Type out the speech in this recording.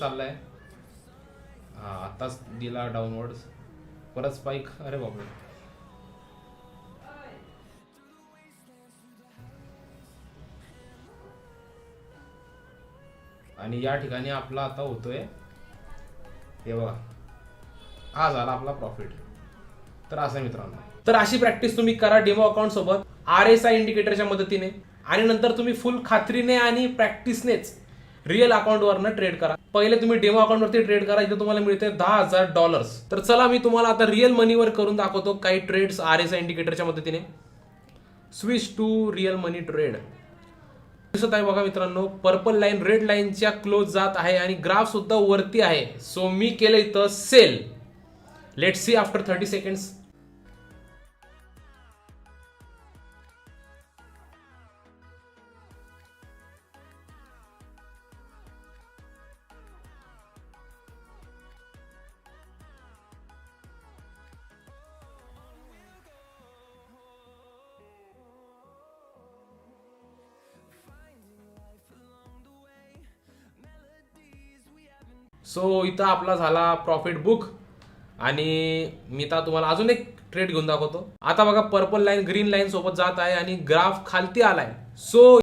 चाललाय. हा आताच दिला डाउनवर्ड, परत स्पाइक. अरे बापरे. आणि या ठिकाणी आपला आता होतोय हे बघा, हा झाला आपला प्रॉफिट. तर असं मित्रांनो, तर अशी प्रॅक्टिस तुम्ही करा डेमो अकाउंट सोबत RSI इंडिकेटरच्या मदतीने, आणि नंतर तुम्ही फुल खात्रीने आणि प्रॅक्टिसनेच रिअल अकाउंटवरनं ट्रेड करा. पहिले तुम्ही डेमो अकाउंटवरती ट्रेड करा, इथे तुम्हाला मिळते $10,000. तर चला मी तुम्हाला आता रिअल मनीवर करून दाखवतो काही ट्रेड्स RSI इंडिकेटरच्या मदतीने. Switch to real money trade. दिसत आहे बघा मित्रांनो, पर्पल लाईन रेड लाईनच्या क्लोज जात आहे आणि ग्राफ सुद्धा वरती आहे. सो मी केलं इथं sell. Let's see after 30 seconds. So इथं आपला झाला प्रॉफिट बुक. आणि मी आता तुम्हाला अजून एक ट्रेड घेऊन दाखवतो. आता बघा पर्पल लाईन ग्रीन लाईन सोबत जात आहे आणि ग्राफ खालती आलाय. सो